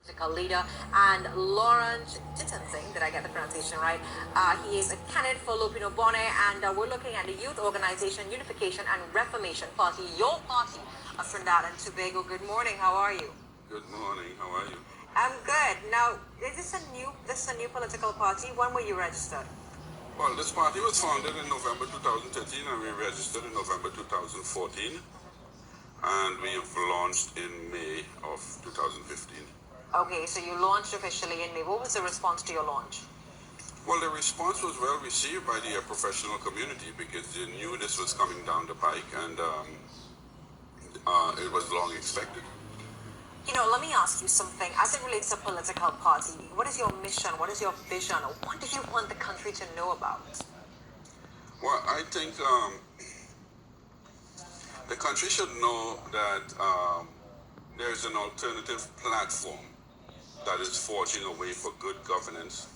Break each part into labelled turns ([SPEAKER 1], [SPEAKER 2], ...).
[SPEAKER 1] political leader, and Lawrence Titensing, did I get the pronunciation right? He is a candidate for Lupino Bone, and we're looking at the Youth Organization Unification and Reformation Party, your party of Trinidad and Tobago. Good morning, how are you?
[SPEAKER 2] Good morning, how are you?
[SPEAKER 1] I'm good. Now, is this a new political party? When were you registered?
[SPEAKER 2] Well, this party was founded in November 2013 and we registered in November 2014, and we have launched in May of 2015.
[SPEAKER 1] Okay, so you launched officially in May. What was the response to your launch?
[SPEAKER 2] Well, the response was well received by the professional community because they knew this was coming down the pike, and it was long expected.
[SPEAKER 1] You know, let me ask you something. As it relates to a political party, what is your mission? What is your vision? What do you want the country to know about?
[SPEAKER 2] Well, I think the country should know that there's an alternative platform that is forging a way for good governance,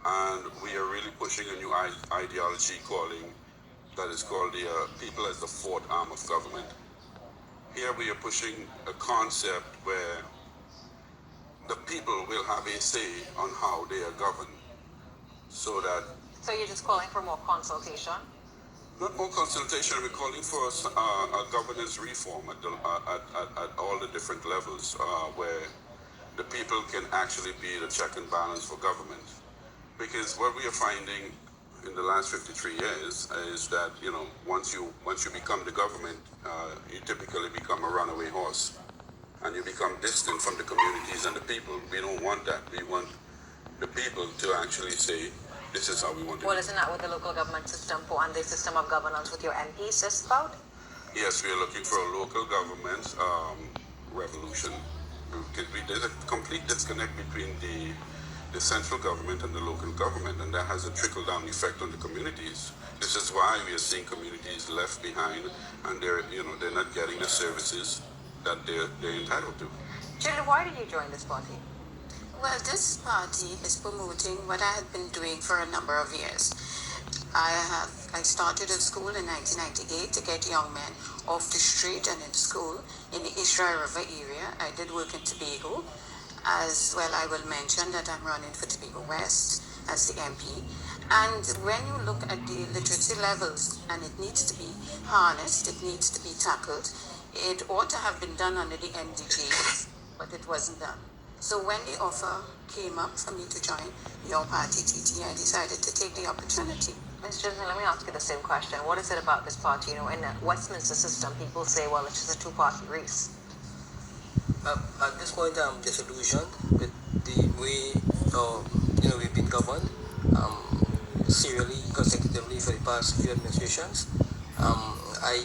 [SPEAKER 2] and we are really pushing a new ideology that is called the people as the fourth arm of government. Here we are pushing a concept where the people will have a say on how they are governed, so
[SPEAKER 1] you're just calling for more consultation?
[SPEAKER 2] not more consultation, we're calling for a governance reform at all the different levels, where the people can actually be the check and balance for government. Because what we are finding in the last 53 years is that, you know, once you become the government, you typically become a runaway horse, and you become distant from the communities and the people. We don't want that. We want the people to actually say, this is how we want to
[SPEAKER 1] Well, isn't that what the local government system for and the system of governance with your MPs is about?
[SPEAKER 2] Yes, we are looking for a local government revolution. There's a complete disconnect between the central government and the local government, and that has a trickle-down effect on the communities. This is why we are seeing communities left behind, and they're not getting the services that they're entitled to.
[SPEAKER 1] Julie, why did you join this party?
[SPEAKER 3] Well, this party is promoting what I had been doing for a number of years. I started at school in 1998 to get young men off the street and in school in the Israel River area. I did work in Tobago. As well, I will mention that I'm running for Tobago West as the MP. And when you look at the literacy levels, and it needs to be harnessed, it needs to be tackled, it ought to have been done under the NDGs, but it wasn't done. So when the offer came up for me to join your party, TT, I decided to take the opportunity.
[SPEAKER 1] Ms. Johnson, let me ask you the same question. What is it about this party? You know, in the Westminster system, people say, well, it's just a two-party race.
[SPEAKER 4] At this point, I'm disillusioned with the way we've been governed serially, consecutively for the past few administrations. I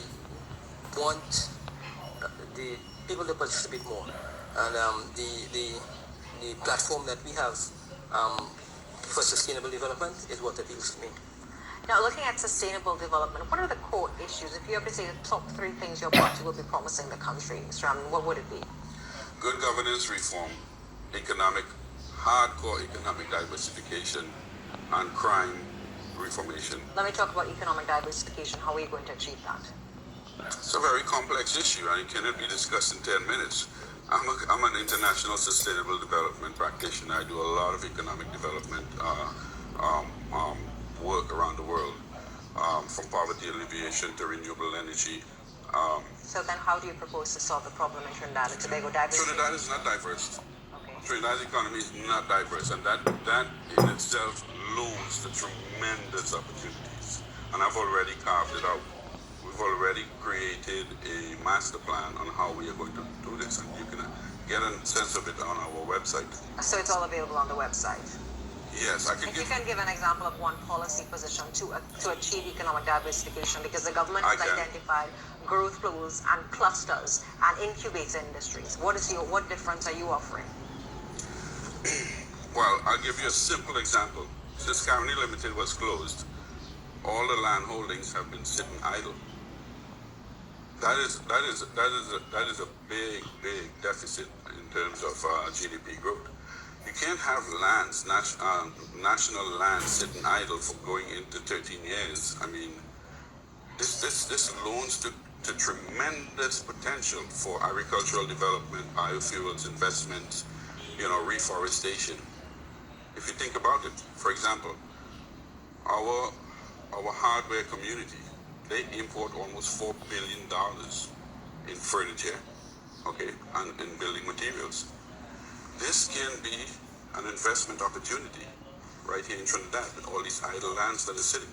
[SPEAKER 4] want the people to participate more, and the platform that we have for sustainable development is what appeals to me.
[SPEAKER 1] Now, looking at sustainable development, what are the core issues? If you have to say the top three things your party will be promising the country, Mr. Ramdahin, what would it be?
[SPEAKER 2] Good governance reform, hardcore economic diversification, and crime reformation.
[SPEAKER 1] Let me talk about economic diversification. How are you going to achieve that?
[SPEAKER 2] It's a very complex issue, and it cannot be discussed in 10 minutes. I'm an international sustainable development practitioner. I do a lot of economic development work around the world, from poverty alleviation to renewable energy.
[SPEAKER 1] So then how do you propose to solve the problem in Trinidad and Tobago?
[SPEAKER 2] Trinidad is not diverse.
[SPEAKER 1] Okay.
[SPEAKER 2] Trinidad's economy is not diverse, and that in itself loads the tremendous opportunities. And I've already carved it out. We've already created a master plan on how we are going to do this, and you can get a sense of it on our website.
[SPEAKER 1] So it's all available on the website?
[SPEAKER 2] Yes, I can
[SPEAKER 1] If you can give an example of one policy position to achieve economic diversification, because the government has identified growth flows and clusters and incubator industries. What difference are you offering?
[SPEAKER 2] Well, I'll give you a simple example. Since County Limited was closed, all the land holdings have been sitting idle. That is a big deficit in terms of GDP growth. You can't have national lands sitting idle for going into 13 years. I mean, this loans to tremendous potential for agricultural development, biofuels investments, reforestation. If you think about it, for example, our hardware community, they import almost $4 billion in furniture, okay, and in building materials. This can be an investment opportunity right here in Trinidad with all these idle lands that are sitting.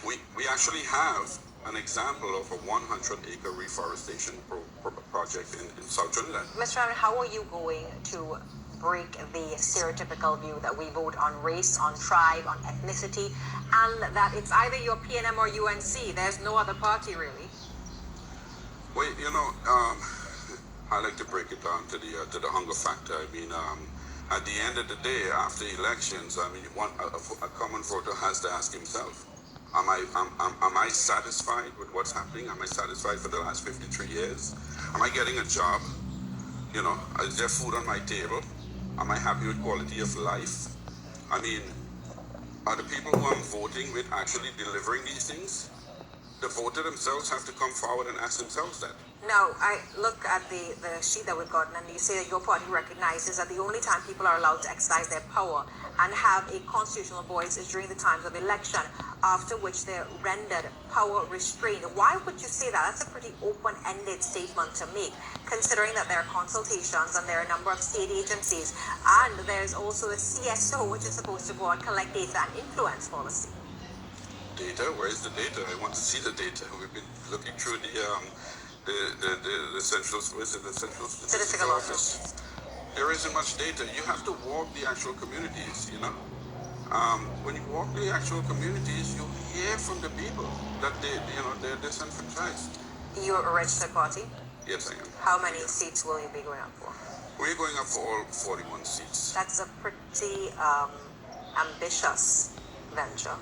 [SPEAKER 2] We actually have an example of a 100-acre reforestation project in South Trinidad.
[SPEAKER 1] Mr. Ramdahin, how are you going to break the stereotypical view that we vote on race, on tribe, on ethnicity, and that it's either your PNM or UNC? There's no other party, really.
[SPEAKER 2] Well, I like to break it down to the hunger factor. I mean, at the end of the day, after elections, I mean, a common voter has to ask himself, am I satisfied with what's happening? Am I satisfied for the last 53 years? Am I getting a job? Is there food on my table? Am I happy with quality of life? I mean, are the people who I'm voting with actually delivering these things? The voter themselves have to come forward and ask themselves that.
[SPEAKER 1] Now, I look at the sheet that we've gotten, and you say that your party recognizes that the only time people are allowed to exercise their power and have a constitutional voice is during the times of election, after which they're rendered power restrained. Why would you say that? That's a pretty open-ended statement to make, considering that there are consultations and there are a number of state agencies, and there's also the CSO, which is supposed to go and collect data and influence policy.
[SPEAKER 2] Data? Where's the data? I want to see the data. We've been looking through the central statistical office. There isn't much data. You have to walk the actual communities. When you walk the actual communities, you hear from the people that they're disenfranchised.
[SPEAKER 1] You're a registered party?
[SPEAKER 2] Yes, I am.
[SPEAKER 1] How many seats will you be going up for?
[SPEAKER 2] We're going up for all 41 seats.
[SPEAKER 1] That's a pretty ambitious venture.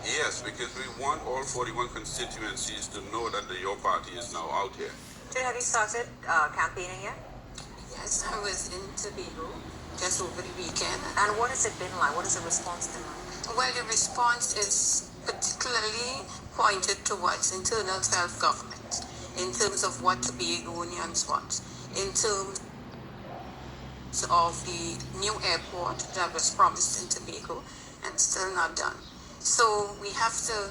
[SPEAKER 2] Yes, because we want all 41 constituencies to know that your party is now out here.
[SPEAKER 1] So have you started campaigning yet?
[SPEAKER 3] Yes, I was in Tobago just over the weekend.
[SPEAKER 1] And what has it been like? What has the response been like?
[SPEAKER 3] Well, the response is particularly pointed towards internal self-government in terms of what Tobagonians want, in terms of the new airport that was promised in Tobago and still not done. So we have to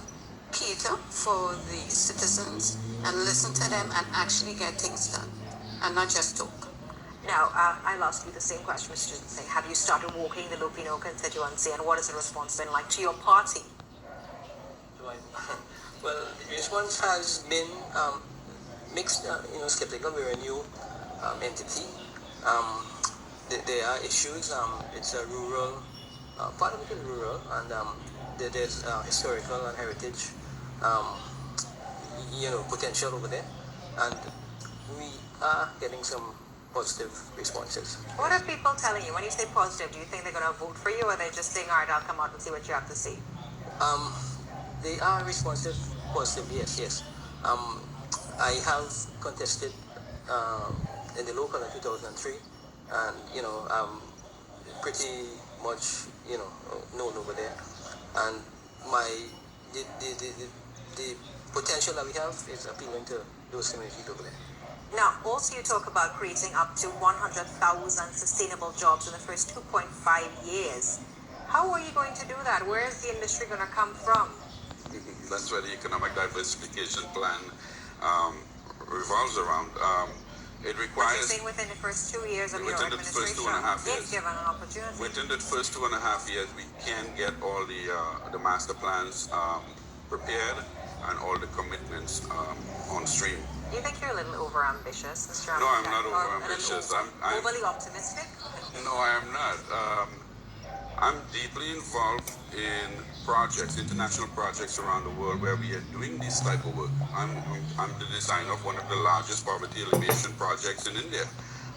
[SPEAKER 3] cater for the citizens and listen to them and actually get things done and not just talk.
[SPEAKER 1] Now, I'll ask you the same question, Mr. Singh. Have you started walking the Lupino constituency, and what has the response been like to your party?
[SPEAKER 4] Well, the response has been mixed, skeptical. We're a new entity. There are issues. It's a rural, part of it is rural, and there's historical and heritage, potential over there, and we are getting some positive responses.
[SPEAKER 1] What are people telling you? When you say positive, do you think they're going to vote for you, or they're just saying, all right, I'll come out and see what you have to see?
[SPEAKER 4] They are responsive, positive, yes. I have contested in the local in 2003, and pretty much known over there, and the potential that we have is appealing to those communities over there.
[SPEAKER 1] Now, also you talk about creating up to 100,000 sustainable jobs in the first 2.5 years. How are you going to do that? Where is the industry going to come from?
[SPEAKER 2] That's where the economic diversification plan revolves around. It requires...
[SPEAKER 1] But you're saying within the first 2 years of your
[SPEAKER 2] within
[SPEAKER 1] administration,
[SPEAKER 2] the first 2.5 years,
[SPEAKER 1] if given an opportunity.
[SPEAKER 2] Within the first 2.5 years, we can get all the master plans prepared and all the commitments on stream.
[SPEAKER 1] Do you think you're a little over-ambitious, Mr.
[SPEAKER 2] No, I'm not
[SPEAKER 1] Ramdahin?
[SPEAKER 2] over-ambitious. I'm
[SPEAKER 1] overly optimistic?
[SPEAKER 2] No, I am not. I'm deeply involved in projects, international projects around the world where we are doing this type of work. I'm the designer of one of the largest poverty elimination projects in India,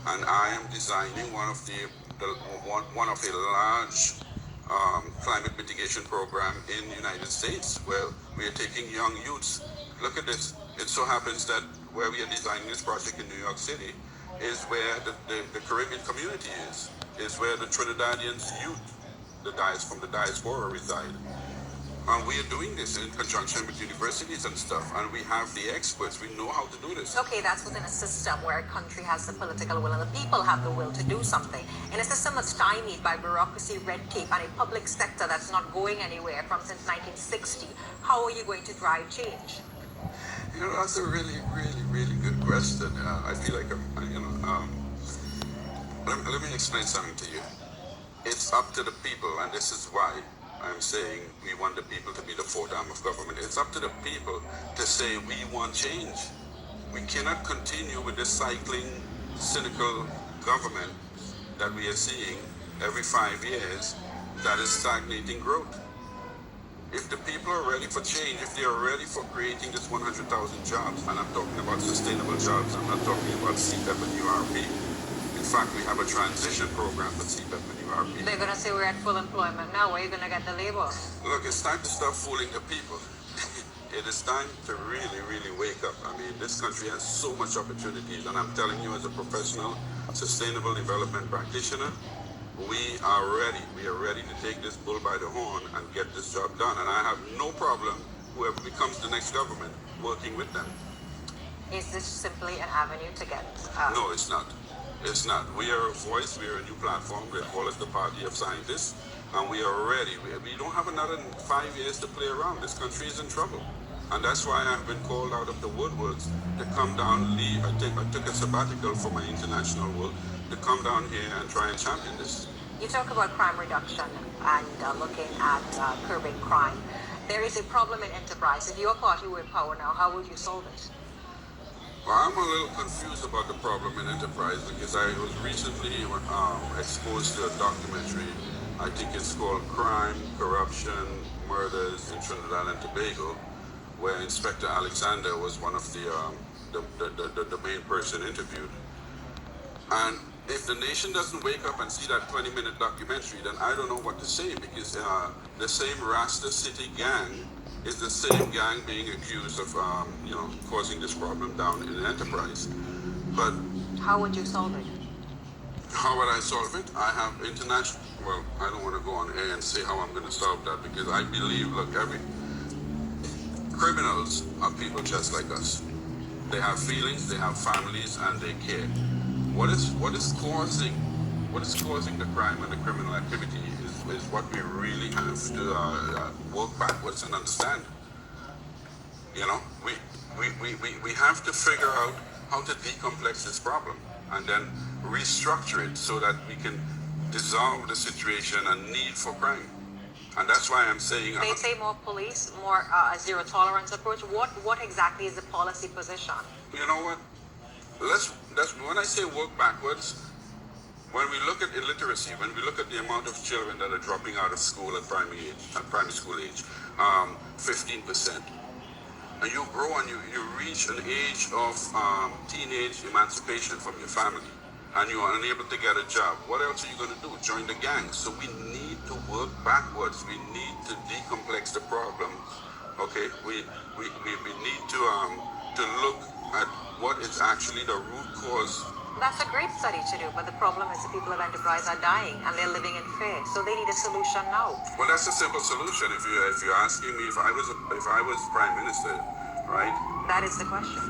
[SPEAKER 2] and I am designing one of a large climate mitigation program in the United States where we are taking young youths. Look at this. It so happens that where we are designing this project in New York City is where the Caribbean community is where the Trinidadians youth, from the diaspora reside. And we are doing this in conjunction with universities and stuff, and we have the experts. We know how to do this.
[SPEAKER 1] Okay, that's within a system where a country has the political will and the people have the will to do something. In a system that's stymied by bureaucracy, red tape, and a public sector that's not going anywhere from since 1960, how are you going to drive change?
[SPEAKER 2] You know, that's a really, really, really good question. I feel like let me explain something to you. It's up to the people, and this is why I'm saying we want the people to be the fourth arm of government. It's up to the people to say we want change. We cannot continue with this cycling, cynical government that we are seeing every 5 years that is stagnating growth. If the people are ready for change, if they are ready for creating this 100,000 jobs, and I'm talking about sustainable jobs, I'm not talking about CPEP and URP. In fact, we have a transition program for CPEP and URP.
[SPEAKER 1] They're going to say we're at full employment now. Where are you going to get the labor?
[SPEAKER 2] Look, it's time to stop fooling the people. It is time to really, really wake up. I mean, this country has so much opportunities, and I'm telling you as a professional sustainable development practitioner, we are ready. We are ready to take this bull by the horn and get this job done. And I have no problem, whoever becomes the next government, working with them.
[SPEAKER 1] Is this simply an avenue to get...
[SPEAKER 2] No, it's not. It's not. We are a voice. We are a new platform. We call us the Party of Scientists. And we are ready. We don't have another 5 years to play around. This country is in trouble. And that's why I've been called out of the woodworks to come down, leave. I took a sabbatical for my international work to come down here and try and champion this.
[SPEAKER 1] You talk about crime reduction and looking at curbing crime. There is a problem in enterprise. If your party were in power now, how would you solve it?
[SPEAKER 2] Well, I'm a little confused about the problem in enterprise because I was recently exposed to a documentary. I think it's called Crime, Corruption, Murders in Trinidad and Tobago, where Inspector Alexander was one of the main person interviewed. And if the nation doesn't wake up and see that 20-minute documentary, then I don't know what to say, because the same Rasta City gang is the same gang being accused of, causing this problem down in an enterprise. But
[SPEAKER 1] how would you solve it?
[SPEAKER 2] How would I solve it? I have international. Well, I don't want to go on air and say how I'm going to solve that, because I believe, look, criminals are people just like us. They have feelings, they have families, and they care. What is causing the crime and the criminal activity is what we really have to work backwards and understand. You know, we have to figure out how to decomplex this problem and then restructure it so that we can dissolve the situation and need for crime. And that's why I'm saying...
[SPEAKER 1] They say more police, more zero tolerance approach. What exactly is the policy position?
[SPEAKER 2] You know what? When I say work backwards, when we look at illiteracy, when we look at the amount of children that are dropping out of school at primary school age, 15%. And you grow and you reach an age of teenage emancipation from your family, and you are unable to get a job. What else are you going to do? Join the gang. So we need to work backwards. We need to decomplex the problem. Okay, we need to look at what is actually the root cause.
[SPEAKER 1] That's a great study to do, but the problem is the people of enterprise are dying and they're living in fear. So they need a solution now.
[SPEAKER 2] Well, that's a simple solution. If you're asking me if I was prime minister, right?
[SPEAKER 1] That is the question.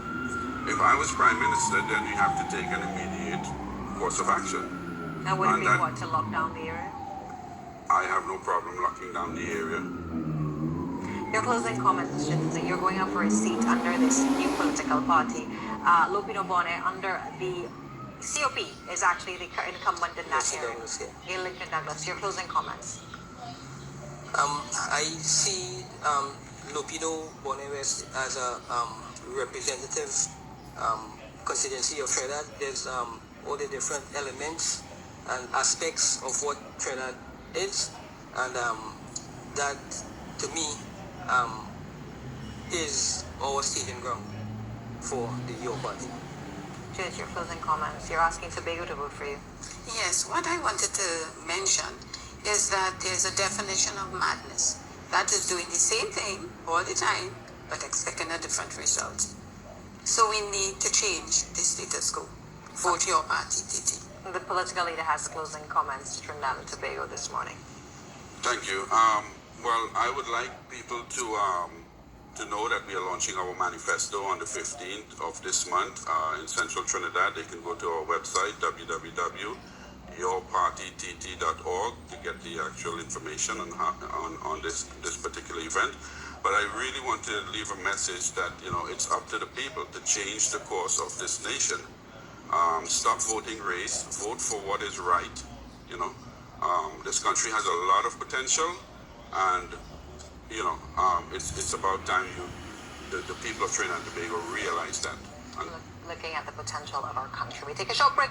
[SPEAKER 2] If I was prime minister, then you have to take an immediate course of action.
[SPEAKER 1] And would it be what, to lock down the area?
[SPEAKER 2] I have no problem locking down the area.
[SPEAKER 1] Your closing comments, Chinzi. You're going up for a seat under this new political party. Lupino Bone under the COP is actually the incumbent in that area. In Lincoln Douglas, your closing comments.
[SPEAKER 4] I see Lupino Bone West as a representative constituency of Trinidad. There's all the different elements and aspects of what Trinidad is, and that to me is our staging ground for the Yo Party.
[SPEAKER 1] Judge, your closing comments. You're asking Tobago to vote for you.
[SPEAKER 3] Yes, what I wanted to mention is that there's a definition of madness. That is doing the same thing all the time, but expecting a different result. So we need to change the status quo. Vote your party, Titi.
[SPEAKER 1] The political leader has closing comments to Trinidad and Tobago this morning.
[SPEAKER 2] Thank you. Well, I would like people to know that we are launching our manifesto on the 15th of this month in Central Trinidad. They can go to our website, www.yourpartytt.org, to get the actual information on this particular event. But I really want to leave a message that, it's up to the people to change the course of this nation. Stop voting race, vote for what is right. This country has a lot of potential, and it's about time the people of Trinidad and Tobago realize that.
[SPEAKER 1] Looking at the potential of our country. We take a short break.